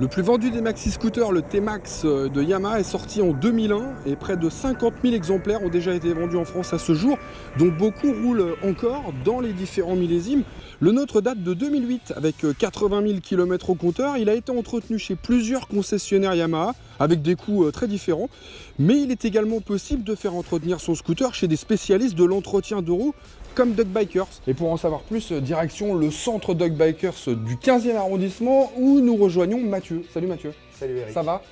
Le plus vendu des maxi-scooters, le T-Max de Yamaha, est sorti en 2001 et près de 50 000 exemplaires ont déjà été vendus en France à ce jour, dont beaucoup roulent encore dans les différents millésimes. Le nôtre date de 2008 avec 80 000 km au compteur. Il a été entretenu chez plusieurs concessionnaires Yamaha avec des coûts très différents, mais il est également possible de faire entretenir son scooter chez des spécialistes de l'entretien de roues comme Doug Bikers. Et pour en savoir plus, direction le centre Doug Bikers du 15e arrondissement où nous rejoignons Mathieu. Salut Mathieu. Salut Eric. Ça va?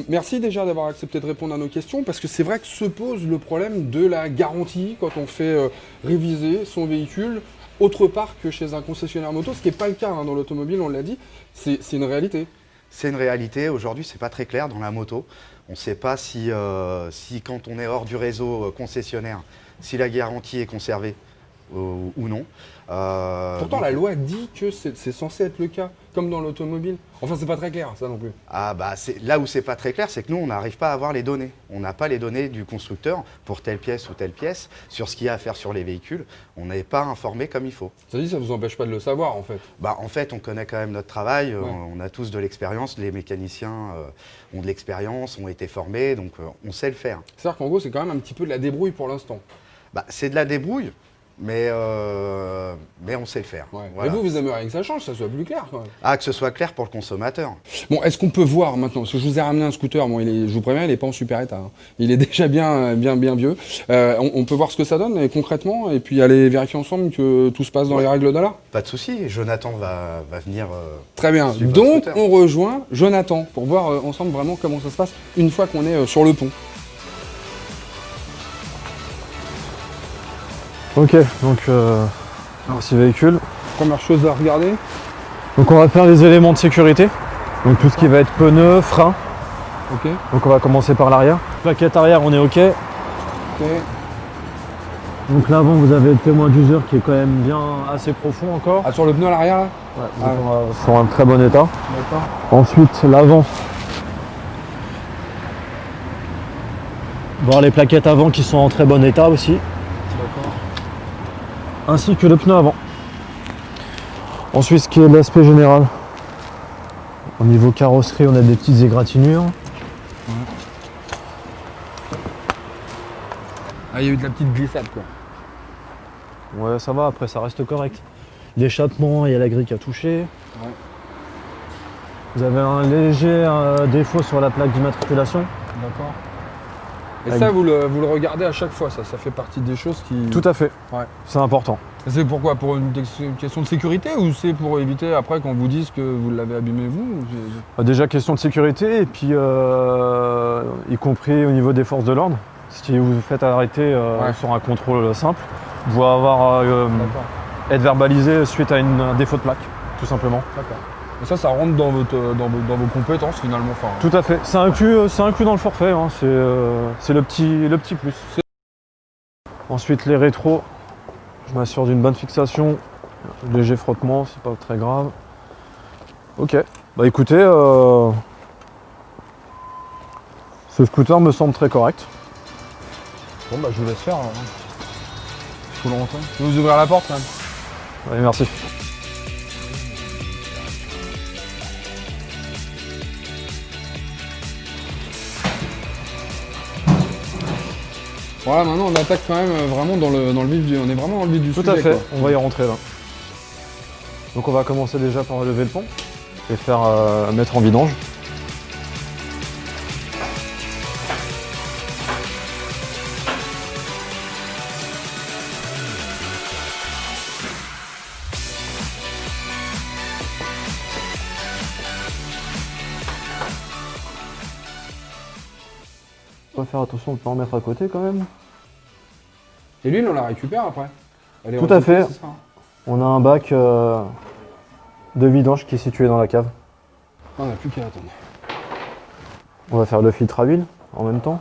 Merci déjà d'avoir accepté de répondre à nos questions parce que c'est vrai que se pose le problème de la garantie quand on fait réviser son véhicule autre part que chez un concessionnaire moto, ce qui n'est pas le cas dans l'automobile, on l'a dit, c'est une réalité. C'est une réalité. Aujourd'hui, c'est pas très clair dans la moto. On ne sait pas si quand on est hors du réseau concessionnaire, si la garantie est conservée ou non. Pourtant, la loi dit que c'est censé être le cas, comme dans l'automobile. Enfin, c'est pas très clair, ça non plus. Ah bah, là où c'est pas très clair, c'est que nous, on n'arrive pas à avoir les données. On n'a pas les données du constructeur pour telle pièce ou telle pièce, sur ce qu'il y a à faire sur les véhicules. On n'est pas informé comme il faut. Ça dit, ça vous empêche pas de le savoir, en fait. Bah, en fait, on connaît quand même notre travail. Ouais. On a tous de l'expérience. Les mécaniciens ont de l'expérience, ont été formés, donc on sait le faire. C'est-à-dire qu'en gros, c'est quand même un petit peu de la débrouille pour l'instant. Bah, c'est de la débrouille, mais on sait le faire. Ouais. Voilà. Et vous aimeriez que ça change, que ça soit plus clair quand même. Ah, que ce soit clair pour le consommateur. Bon, est-ce qu'on peut voir maintenant, parce que je vous ai ramené un scooter, bon, je vous préviens, il n'est pas en super état. Il est déjà bien vieux. On peut voir ce que ça donne concrètement et puis aller vérifier ensemble que tout se passe dans les règles de l'art. Pas de souci, Jonathan va venir. Très bien. suivre le Donc, scooter. on rejoint Jonathan pour voir ensemble vraiment comment ça se passe une fois qu'on est sur le pont. Ok, donc voici véhicule. Première chose à regarder. Donc on va faire les éléments de sécurité. Donc tout ce qui va être pneus, freins. Ok. Donc on va commencer par l'arrière. Plaquette arrière, on est ok. Ok. Donc l'avant, vous avez le témoin d'usure qui est quand même bien assez profond encore. Ah, sur le pneu à l'arrière là. Ouais, Ah donc on va sur un très bon état. D'accord. Ensuite l'avant. Voir les plaquettes avant qui sont en très bon état aussi. D'accord. Ainsi que le pneu avant. Ensuite, ce qui est de l'aspect général. Au niveau carrosserie, on a des petites égratignures. Ah, il y a eu de la petite glissade quoi. Ouais, ça va, après ça reste correct. L'échappement, il y a la grille qui a touché. Ouais. Vous avez un léger défaut sur la plaque d'immatriculation. D'accord. Et Avec- ça, vous le regardez à chaque fois, ça fait partie des choses qui... Tout à fait. Ouais. C'est important. C'est pourquoi? Pour une question de sécurité ou c'est pour éviter après qu'on vous dise que vous l'avez abîmé vous ou Déjà question de sécurité et puis y compris au niveau des forces de l'ordre. Si vous vous faites arrêter Ouais. sur un contrôle simple, vous pouvez avoir D'accord. être verbalisé suite à un défaut de plaque, tout simplement. D'accord. Et ça rentre dans vos compétences finalement. Enfin, Tout à fait. C'est inclus dans le forfait. Hein. C'est le petit plus. Ensuite les rétros, je m'assure d'une bonne fixation, léger frottement, c'est pas très grave. Ok. Bah écoutez, ce scooter me semble très correct. Bon bah je vous laisse faire. Faut le rentrer. Je vais vous ouvrir la porte quand même. Allez, merci. Voilà, maintenant on attaque quand même vraiment dans le vif du... On est vraiment dans le vif du Tout sujet. à fait, Quoi. on va y rentrer là. Donc on va commencer déjà par lever le pont et faire mettre en vidange. On va faire attention de ne pas en mettre à côté quand même. Et l'huile on la récupère après. Elle est Tout à recyclée, fait. c'est ça, hein. On a un bac de vidange qui est situé dans la cave. On n'a plus qu'à attendre. On va faire le filtre à huile en même temps.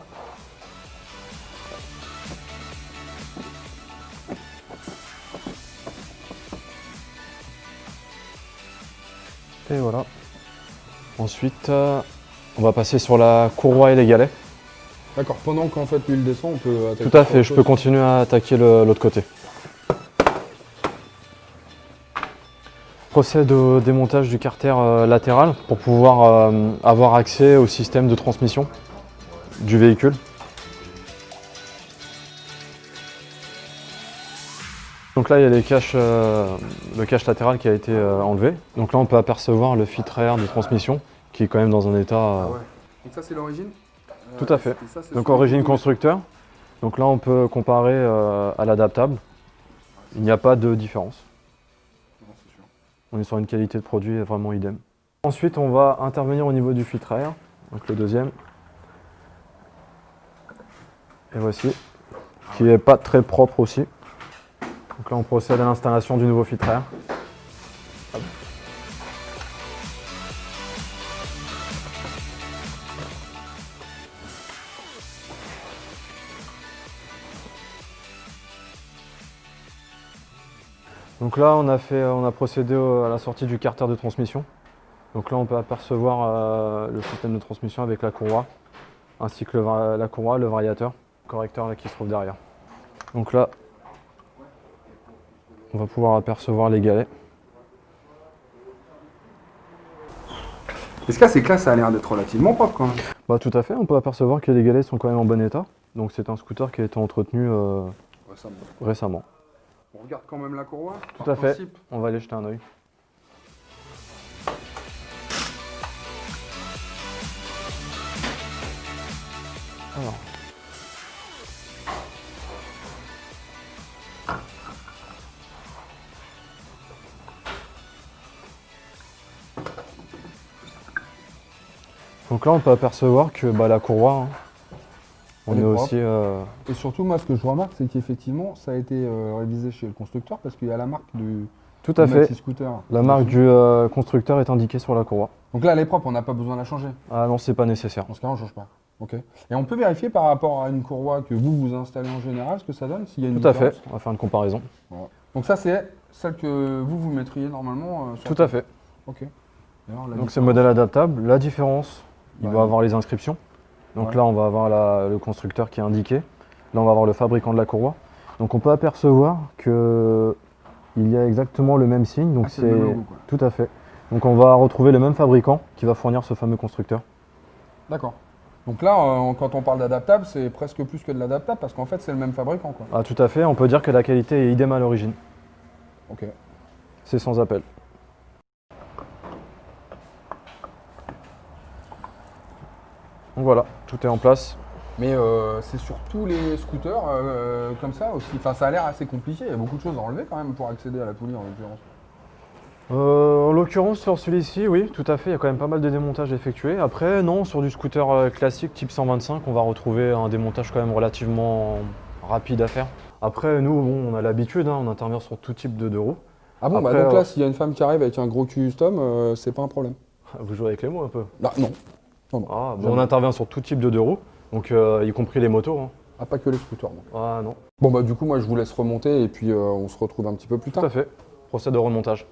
Et voilà. Ensuite, on va passer sur la courroie et les galets. D'accord, pendant qu'en fait l'huile descend, on peut attaquer. Tout à autre fait, je chose. peux continuer à attaquer l'autre côté. Procède au démontage du carter latéral pour pouvoir avoir accès au système de transmission du véhicule. Donc là, il y a le cache latéral qui a été enlevé. Donc là, on peut apercevoir le filtre à air de transmission qui est quand même dans un état... Ah ouais. Donc ça c'est l'origine? Tout à fait. Ça, c'est Donc celui origine que vous- constructeur. Donc là, on peut comparer à l'adaptable. Il n'y a pas de différence. Non, c'est sûr. On est sur une qualité de produit vraiment idem. Ensuite, on va intervenir au niveau du filtre à air. Donc le deuxième. Et voici. Qui n'est pas très propre aussi. Donc là, on procède à l'installation du nouveau filtre à air. Hop. Donc là, on a procédé à la sortie du carter de transmission. Donc là, on peut apercevoir le système de transmission avec la courroie, ainsi que la courroie, le variateur, le correcteur là, qui se trouve derrière. Donc là, on va pouvoir apercevoir les galets. Et ce cas, c'est que là, ça a l'air d'être relativement propre quand même. Bah, tout à fait, on peut apercevoir que les galets sont quand même en bon état. Donc c'est un scooter qui a été entretenu récemment. On regarde quand même la courroie. Tout à fait, on va aller jeter un œil. Alors. Donc là, on peut apercevoir que la courroie, on Elle est est propre. aussi... Et surtout, moi, ce que je remarque, c'est qu'effectivement, ça a été révisé chez le constructeur parce qu'il y a la marque du Tout à fait, Maxi Scooter. la marque du constructeur est indiquée sur la courroie. Donc là, elle est propre, on n'a pas besoin de la changer. Ah non, c'est pas nécessaire. Dans ce cas, on ne change pas. Ok. Et on peut vérifier par rapport à une courroie que vous installez en général ce que ça donne, s'il y a une Tout à fait, différence. on va faire une comparaison. Voilà. Donc ça, c'est celle que vous mettriez normalement sur Tout à fait. Ok. Et alors, la Donc c'est différence modèle adaptable. La différence, il Ouais. va avoir les inscriptions. Donc Ouais. là, on va avoir le constructeur qui est indiqué. Là, on va avoir le fabricant de la courroie. Donc on peut apercevoir que il y a exactement le même signe. Donc Ah, c'est le même logo, quoi. tout à fait. Donc on va retrouver le même fabricant qui va fournir ce fameux constructeur. D'accord. Donc là, quand on parle d'adaptable, c'est presque plus que de l'adaptable parce qu'en fait, c'est le même fabricant, quoi. Ah, tout à fait. On peut dire que la qualité est idem à l'origine. Ok. C'est sans appel. Donc voilà, tout est en place. Mais c'est sur tous les scooters comme ça aussi. Enfin, ça a l'air assez compliqué. Il y a beaucoup de choses à enlever quand même pour accéder à la poulie en l'occurrence. En l'occurrence, sur celui-ci, oui, tout à fait, il y a quand même pas mal de démontages effectués. Après, non, sur du scooter classique type 125, on va retrouver un démontage quand même relativement rapide à faire. Après, nous, bon, on a l'habitude, hein, on intervient sur tout type de deux roues. Ah bon, Après, bah donc là, s'il y a une femme qui arrive avec un gros custom, c'est pas un problème. Vous jouez avec les mots un peu. Bah non. Non, non. Ah, bon, Jamais. on intervient sur tout type de deux roues, donc y compris les motos. Hein. Ah, pas que les scooters. Donc. Ah non, Bon, bah du coup, moi, je vous laisse remonter et puis on se retrouve un petit peu plus tout tard. à fait. Procède de remontage.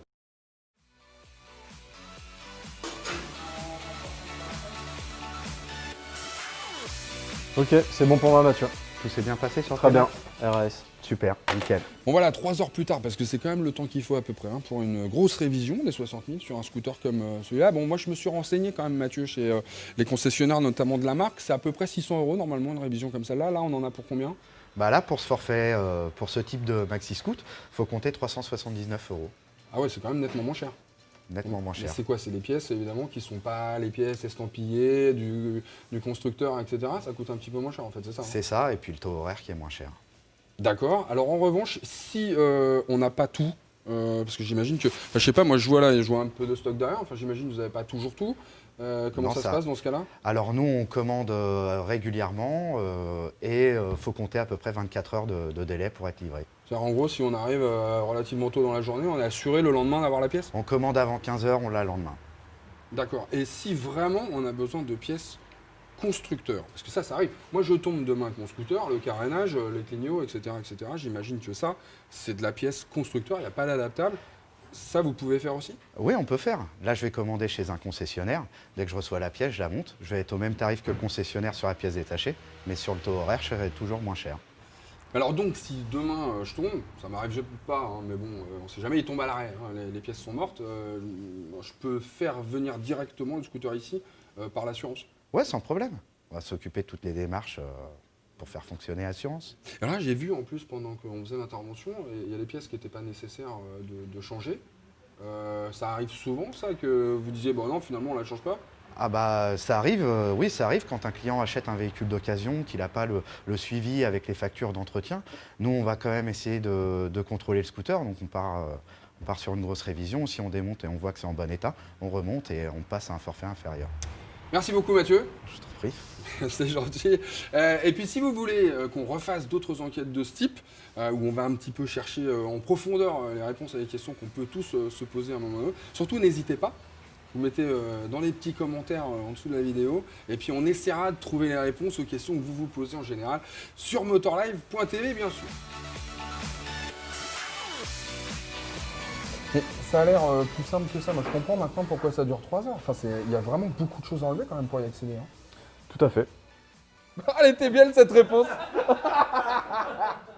Ok, c'est bon pour moi, Mathieu. Tout s'est bien passé sur le Très bien. terrain RAS. Super, nickel. Bon voilà, 3 heures plus tard, parce que c'est quand même le temps qu'il faut à peu près pour une grosse révision des 60 000 sur un scooter comme celui-là. Bon, moi je me suis renseigné quand même, Mathieu, chez les concessionnaires, notamment de la marque. C'est à peu près 600 € normalement une révision comme celle-là. Là, on en a pour combien? Bah là, pour ce forfait, pour ce type de maxi scoot, il faut compter 379 €. Ah ouais, c'est quand même nettement moins cher. Nettement moins Mais cher. c'est quoi? C'est les pièces évidemment qui sont pas les pièces estampillées du constructeur, etc. Ça coûte un petit peu moins cher en fait, c'est ça? Hein. C'est ça, et puis le taux horaire qui est moins cher. D'accord. Alors en revanche, si on n'a pas tout, parce que j'imagine que, enfin, je sais pas, moi je vois là, je vois un peu de stock derrière. Enfin, j'imagine que vous n'avez pas toujours tout. Comment Non, ça se passe dans ce cas-là? Alors nous, on commande régulièrement et faut compter à peu près 24 heures de délai pour être livré. C'est-à-dire en gros, si on arrive relativement tôt dans la journée, on est assuré le lendemain d'avoir la pièce? On commande avant 15 heures, on l'a le lendemain. D'accord. Et si vraiment on a besoin de pièces constructeurs, parce que ça arrive. Moi, je tombe demain avec mon scooter, le carénage, les clignots, etc., etc. J'imagine que ça, c'est de la pièce constructeur, il n'y a pas d'adaptable. Ça, vous pouvez faire aussi? Oui, on peut faire. Là, je vais commander chez un concessionnaire. Dès que je reçois la pièce, je la monte. Je vais être au même tarif que le concessionnaire sur la pièce détachée, mais sur le taux horaire, je serai toujours moins cher. Alors donc, si demain je tombe, ça m'arrive pas, hein, mais bon, on sait jamais, il tombe à l'arrêt, hein, les pièces sont mortes, je peux faire venir directement le scooter ici par l'assurance. Ouais, sans problème. On va s'occuper de toutes les démarches pour faire fonctionner l'assurance. Alors là, j'ai vu en plus pendant qu'on faisait l'intervention, il y a des pièces qui n'étaient pas nécessaires de changer. Ça arrive souvent, ça, que vous disiez, bon non, finalement, on la change pas? Ah bah ça arrive, oui ça arrive quand un client achète un véhicule d'occasion, qu'il n'a pas le suivi avec les factures d'entretien. Nous on va quand même essayer de contrôler le scooter, donc on part sur une grosse révision. Si on démonte et on voit que c'est en bon état, on remonte et on passe à un forfait inférieur. Merci beaucoup, Mathieu. Je t'en prie. C'est gentil. Et puis si vous voulez qu'on refasse d'autres enquêtes de ce type, où on va un petit peu chercher en profondeur les réponses à des questions qu'on peut tous se poser à un moment donné, surtout n'hésitez pas. Vous mettez dans les petits commentaires en dessous de la vidéo, et puis on essaiera de trouver les réponses aux questions que vous vous posez en général sur motorlive.tv, bien sûr. Mais ça a l'air plus simple que ça. Moi, je comprends maintenant pourquoi ça dure 3 heures. Enfin, il y a vraiment beaucoup de choses à enlever quand même pour y accéder. Hein. Tout à fait. Elle était bien cette réponse.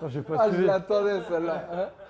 J'ai pas Ah, je suivi. l'attendais celle-là.